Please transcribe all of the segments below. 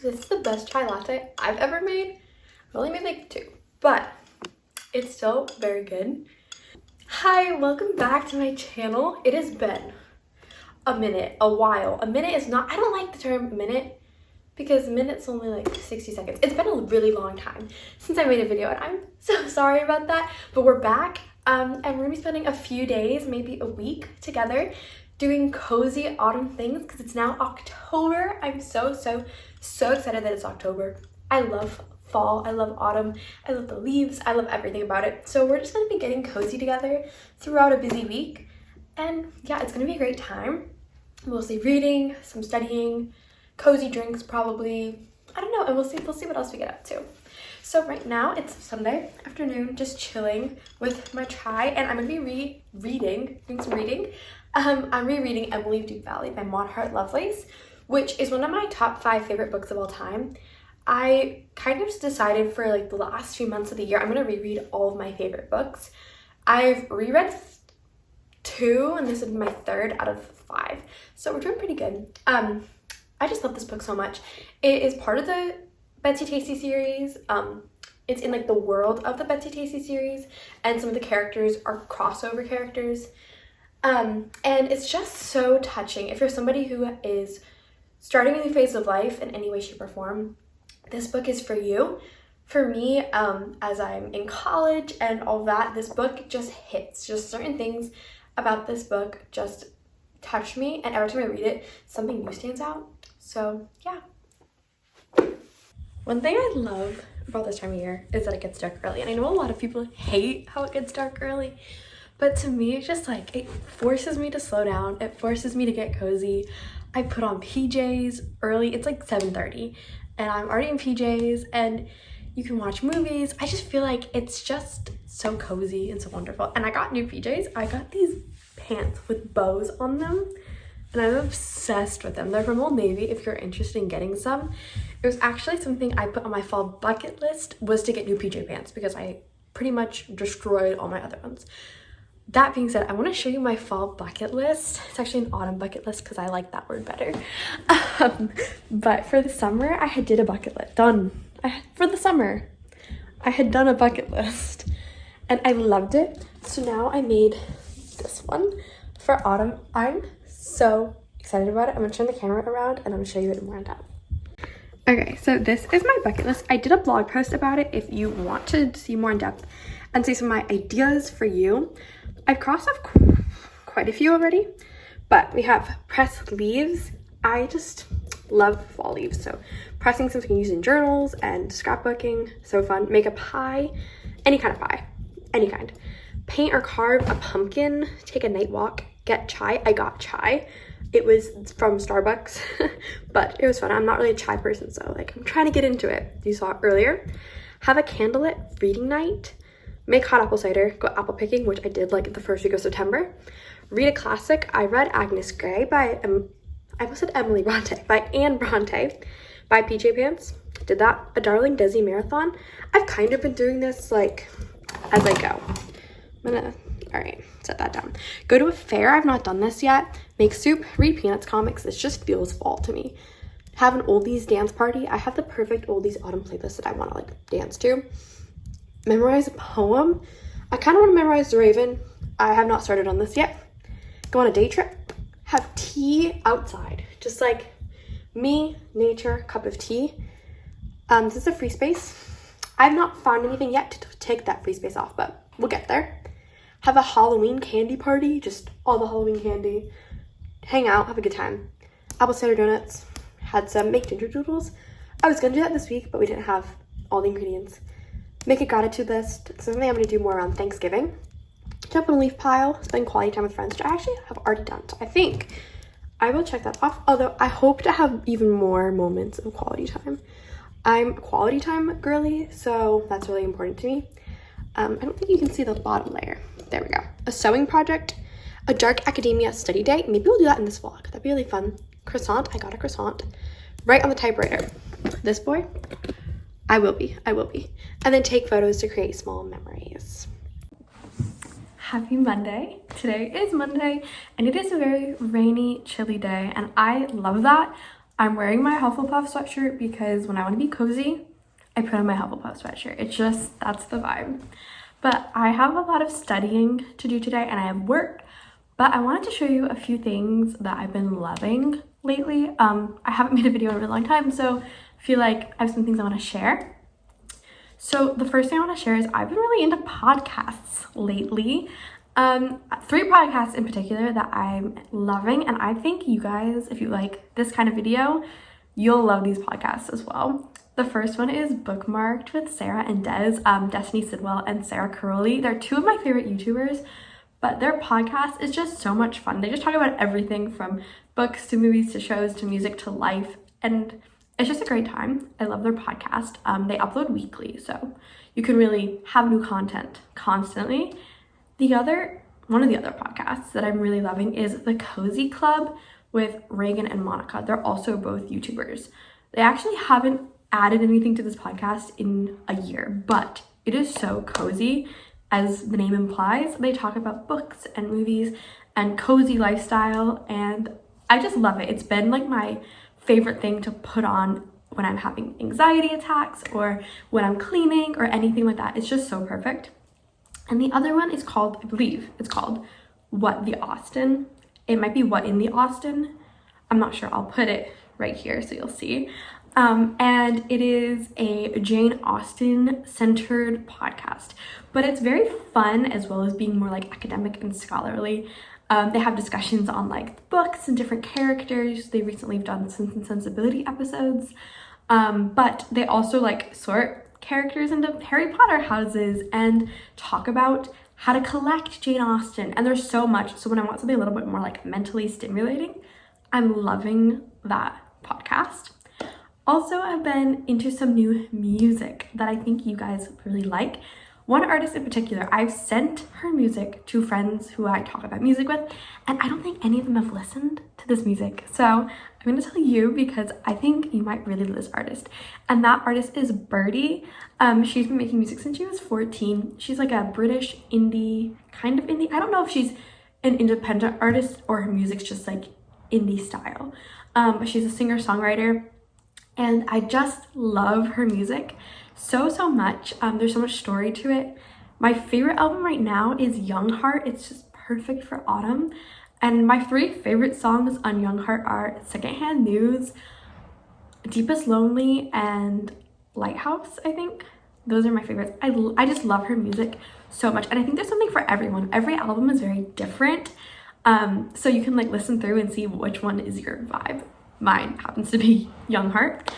This is the best chai latte I've ever made. I've only made like 2, but it's still very good. Hi, welcome back to my channel. It has been a minute, a while. A minute is not, I don't like the term minute because a minute's only like 60 seconds. It's been a really long time since I made a video and I'm so sorry about that, but we're back and we're gonna be spending a few days, maybe a week together doing cozy autumn things because it's now October. I'm so excited that it's October. I love fall, I love autumn, I love the leaves, I love everything about it. So we're just gonna be getting cozy together throughout a busy week. And yeah, it's gonna be a great time. Mostly reading, some studying, cozy drinks probably. I don't know, and we'll see what else we get up to. So right now it's Sunday afternoon, just chilling with my chai, and I'm gonna be doing some reading. I'm rereading Emily of Deep Valley by Maud Hart Lovelace, which is one of my top 5 favorite books of all time. I kind of just decided for like the last few months of the year, I'm gonna reread all of my favorite books. I've reread 2, and this is my 3rd out of 5. So we're doing pretty good. I just love this book so much. It is part of the Betsy Tacy series. It's in like the world of the Betsy Tacy series, and some of the characters are crossover characters. And it's just so touching. If you're somebody who is starting a new phase of life in any way, shape, or form, this book is for you. For me, as I'm in college and all that, this book just hits. Just certain things about this book just touch me, and every time I read it, something new stands out. So yeah. One thing I love about this time of year is that it gets dark early, and I know a lot of people hate how it gets dark early, but to me it's just like, it forces me to slow down, it forces me to get cozy. I put on PJs early, it's like 7:30 and I'm already in PJs, and you can watch movies. I just feel like it's just so cozy and so wonderful. And I got new PJs. I got these pants with bows on them, and I'm obsessed with them. They're from Old Navy if you're interested in getting some. It was actually something I put on my fall bucket list, was to get new PJ pants because I pretty much destroyed all my other ones. That being said, I want to show you my fall bucket list. It's actually an autumn bucket list because I like that word better. But for the summer, I had did a bucket list. For the summer, I had done a bucket list and I loved it. So now I made this one for autumn. I'm so excited about it. I'm going to turn the camera around and I'm going to show you it more in depth. Okay, so this is my bucket list. I did a blog post about it if you want to see more in depth and see some of my ideas for you. I've crossed off quite a few already, but we have press leaves. I just love fall leaves, so pressing something you can use in journals and scrapbooking, so fun. Make a pie, any kind of pie, any kind. Paint or carve a pumpkin, take a night walk, get chai. I got chai. It was from Starbucks, but it was fun. I'm not really a chai person, so like I'm trying to get into it. You saw it earlier. Have a candlelit reading night. Make hot apple cider, go apple picking, which I did like the first week of September. Read a classic. I read Agnes Grey by, I almost said Emily Bronte, by Anne Bronte, by PJ Pants. Did that. A Darling Desi marathon. I've kind of been doing this like as I go. All right, set that down. Go to a fair. I've not done this yet. Make soup, read Peanuts comics. This just feels fall to me. Have an oldies dance party. I have the perfect oldies autumn playlist that I want to like dance to. Memorize a poem. I kind of want to memorize The Raven. I have not started on this yet. Go on a day trip. Have tea outside. Just like me, nature, cup of tea. This is a free space. I've not found anything yet to take that free space off, but we'll get there. Have a Halloween candy party. Just all the Halloween candy. Hang out. Have a good time. Apple cider donuts. Had some. Make ginger doodles. I was going to do that this week, but we didn't have all the ingredients. Make a gratitude list. It's something I'm going to do more around Thanksgiving. Jump in a leaf pile. Spend quality time with friends, which I actually have already done. So I think I will check that off. Although I hope to have even more moments of quality time. I'm a quality time girly, so that's really important to me. I don't think you can see the bottom layer. There we go. A sewing project. A dark academia study day. Maybe we'll do that in this vlog. That'd be really fun. Croissant. I got a croissant. Right on the typewriter. This boy. I will be. And then take photos to create small memories. Happy Monday. Today is Monday and it is a very rainy, chilly day and I love that. I'm wearing my Hufflepuff sweatshirt because when I want to be cozy, I put on my Hufflepuff sweatshirt. It's just, that's the vibe. But I have a lot of studying to do today and I have work, but I wanted to show you a few things that I've been loving lately. I haven't made a video in a really long time, so I feel like I have some things I want to share. So the first thing I want to share is I've been really into podcasts lately. 3 podcasts in particular that I'm loving, and I think you guys, if you like this kind of video, you'll love these podcasts as well. The first one is Bookmarked with Sarah and Des, Destiny Sidwell and Sarah Caroli. They're 2 of my favorite YouTubers, but their podcast is just so much fun. They just talk about everything from books to movies to shows to music to life, and it's just a great time. I love their podcast. They upload weekly, so you can really have new content constantly. One of the other podcasts that I'm really loving is The Cozy Club with Reagan and Monica. They're also both YouTubers. They actually haven't added anything to this podcast in a year, but it is so cozy, as the name implies. They talk about books and movies and cozy lifestyle, and I just love it. It's been like my favorite thing to put on when I'm having anxiety attacks or when I'm cleaning or anything like that. It's just so perfect. And the other one is called, I believe it's called What the Austen. It might be What in the Austen. I'm not sure. I'll put it right here so you'll see. And it is a Jane Austen centered podcast, but it's very fun as well as being more like academic and scholarly. They have discussions on like books and different characters. They recently have done Sense and Sensibility episodes, but they also like sort characters into Harry Potter houses and talk about how to collect Jane Austen. And there's so much. So when I want something a little bit more like mentally stimulating, I'm loving that podcast. Also, I've been into some new music that I think you guys really like. One artist in particular, I've sent her music to friends who I talk about music with, and I don't think any of them have listened to this music. So I'm going to tell you because I think you might really love this artist. And that artist is Birdie. She's been making music since she was 14. She's like a British indie, kind of indie. I don't know if she's an independent artist or her music's just like indie style. But she's a singer-songwriter, and I just love her music so much. There's so much story to it. My favorite album right now is Young Heart. It's just perfect for autumn. And my 3 favorite songs on Young Heart are Secondhand News, Deepest Lonely, and Lighthouse, I think. Those are my favorites. I just love her music so much, and I think there's something for everyone. Every album is very different, so you can like listen through and see which one is your vibe. Mine happens to be Young Heart.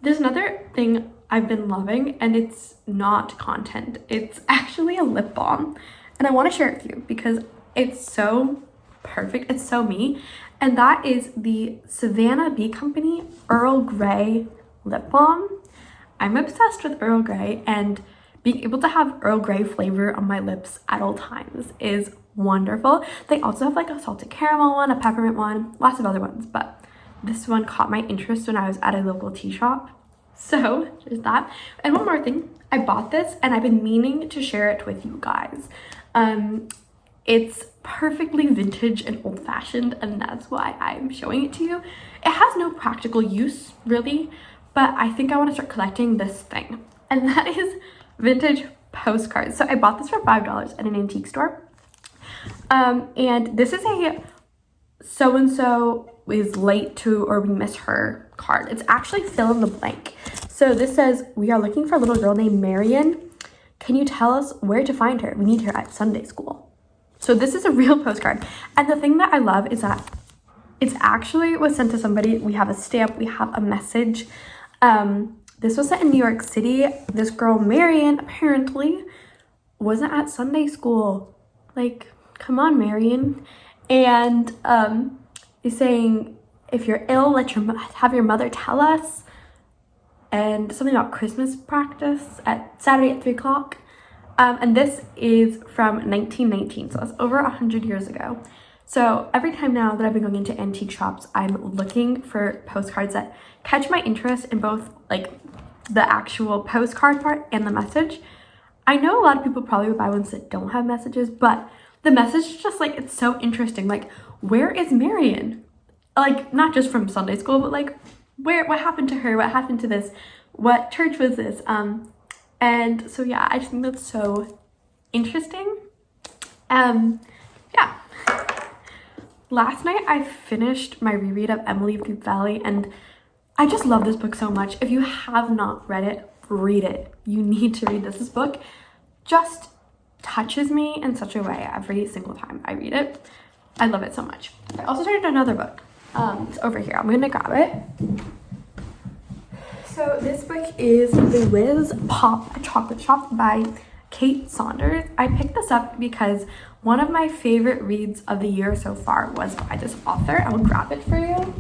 There's another thing I've been loving, and it's not content. It's actually a lip balm, and I want to share it with you because it's so perfect. It's so me, and that is the Savannah Bee Company Earl Grey lip balm. I'm obsessed with Earl Grey, and being able to have Earl Grey flavor on my lips at all times is wonderful. They also have like a salted caramel one, a peppermint one, lots of other ones, but this one caught my interest when I was at a local tea shop, So there's that. And one more thing, I bought this and I've been meaning to share it with you guys. It's perfectly vintage and old-fashioned, and that's why I'm showing it to you. It has no practical use really, but I think I want to start collecting this thing, and that is vintage postcards. So I bought this for $5 at an antique store, and this is a so-and-so is late to or we miss her card. It's actually fill in the blank. So this says, we are looking for a little girl named Marion. Can you tell us where to find her? We need her at Sunday school. So this is a real postcard. And the thing that I love is that it's actually was sent to somebody. We have a stamp, we have a message. This was sent in New York City. This girl, Marion, apparently wasn't at Sunday school. Like, come on, Marion. And is saying, if you're ill, have your mother tell us. And something about Christmas practice at Saturday at 3 o'clock. And this is from 1919, so that's over 100 years ago. So every time now that I've been going into antique shops, I'm looking for postcards that catch my interest in both like the actual postcard part and the message. I know a lot of people probably would buy ones that don't have messages, but the message is just like, it's so interesting. Like, where is Marion? Like, not just from Sunday school, but like, what happened to her? What happened to this? What church was this? And so yeah, I just think that's so interesting. Yeah. Last night I finished my reread of Emily of Deep Valley, and I just love this book so much. If you have not read it, read it. You need to read this. This book just touches me in such a way every single time I read it. I love it so much. I also started another book. It's over here. I'm gonna grab it. So this book is The Whiz Pop, a Chocolate Shop by Kate Saunders. I picked this up because one of my favorite reads of the year so far was by this author. I'll grab it for you.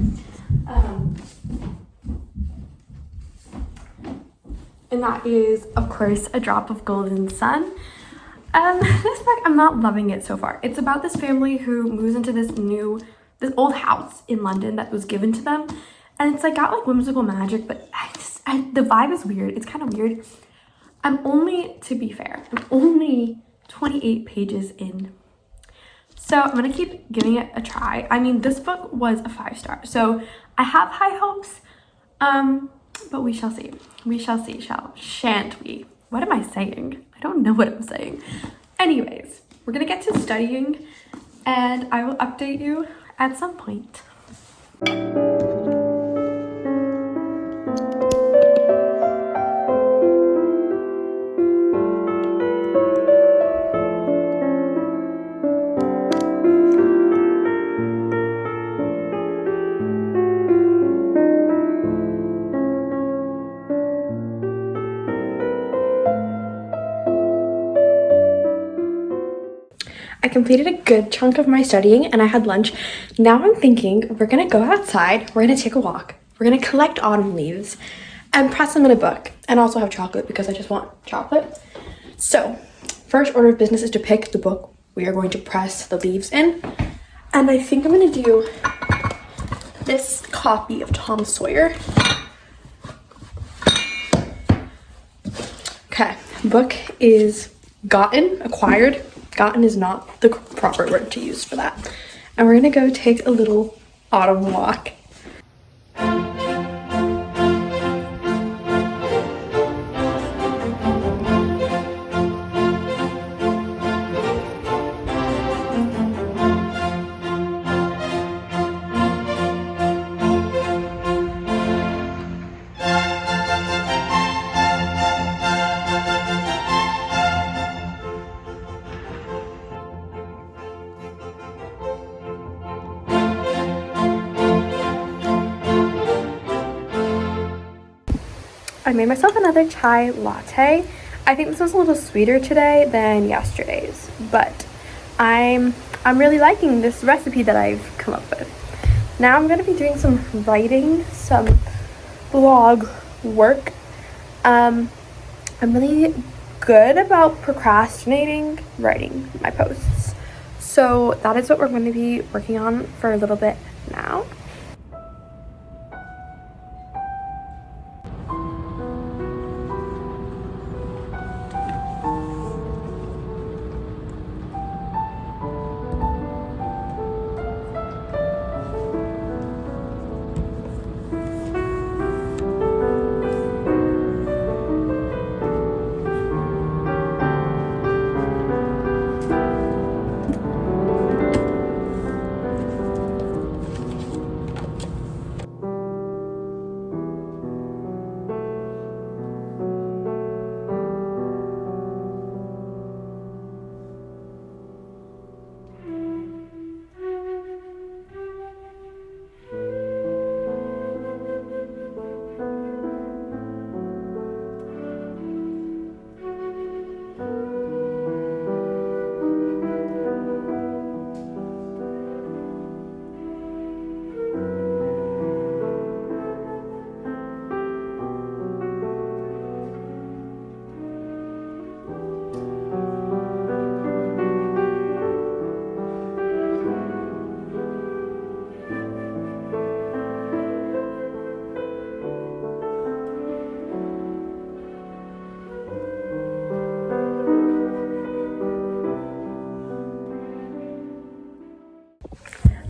And that is, of course, A Drop of Golden Sun. This book, I'm not loving it so far. It's about this family who moves into this old house in London that was given to them. And it's like got like whimsical magic, but the vibe is weird. It's kind of weird. To be fair, I'm only 28 pages in. So I'm gonna keep giving it a try. I mean, this book was a 5-star, so I have high hopes. But we shall see. We shall see, shan't we? What am I saying? I don't know what I'm saying. Anyways, we're gonna get to studying, and I will update you at some point. I completed a good chunk of my studying and I had lunch. Now I'm thinking we're gonna go outside, we're gonna take a walk, we're gonna collect autumn leaves and press them in a book, and also have chocolate because I just want chocolate. So first order of business is to pick the book we are going to press the leaves in. And I think I'm gonna do this copy of Tom Sawyer. Okay, book is acquired. Gotten is not the proper word to use for that. And we're gonna go take a little autumn walk. I made myself another chai latte. I think this was a little sweeter today than yesterday's, but I'm really liking this recipe that I've come up with. Now I'm going to be doing some writing, some blog work. I'm really good about procrastinating writing my posts. So that is what we're going to be working on for a little bit now.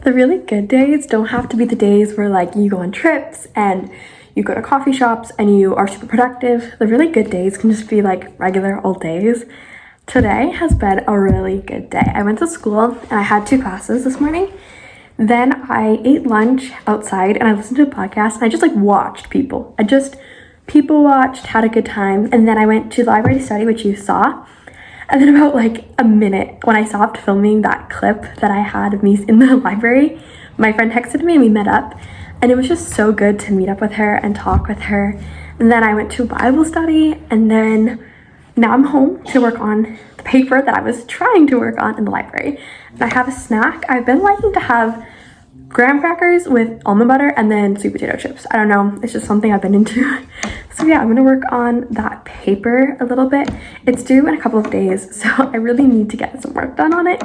The really good days don't have to be the days where like you go on trips and you go to coffee shops and you are super productive. The really good days can just be like regular old days. Today has been a really good day. I went to school and I had 2 classes this morning. Then I ate lunch outside and I listened to a podcast and I just like watched people. I just people watched, had a good time. And then I went to the library to study, which you saw. And then about like a minute when I stopped filming that clip that I had of me in the library, my friend texted me and we met up. And it was just so good to meet up with her and talk with her. And then I went to Bible study, and then now I'm home to work on the paper that I was trying to work on in the library. And I have a snack. I've been liking to have graham crackers with almond butter and then sweet potato chips. I don't know, it's just something I've been into. So yeah, I'm gonna work on that paper a little bit. It's due in a couple of days, so I really need to get some work done on it.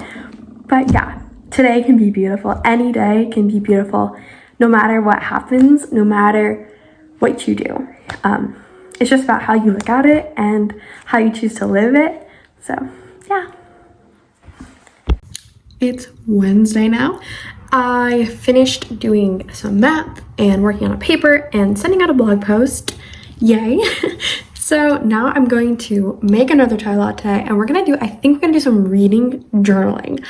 But yeah, today can be beautiful. Any day can be beautiful, no matter what happens, no matter what you do. It's just about how you look at it and how you choose to live it. So yeah. It's Wednesday now. I finished doing some math and working on a paper and sending out a blog post. Yay. So now I'm going to make another chai latte and I think we're gonna do some reading journaling.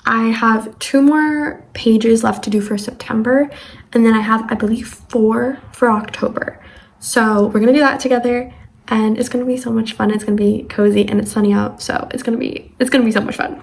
I have 2 more pages left to do for September, and then I have, I believe, 4 for October. So we're gonna do that together, and it's gonna be so much fun. It's gonna be cozy and it's sunny out, so it's gonna be so much fun.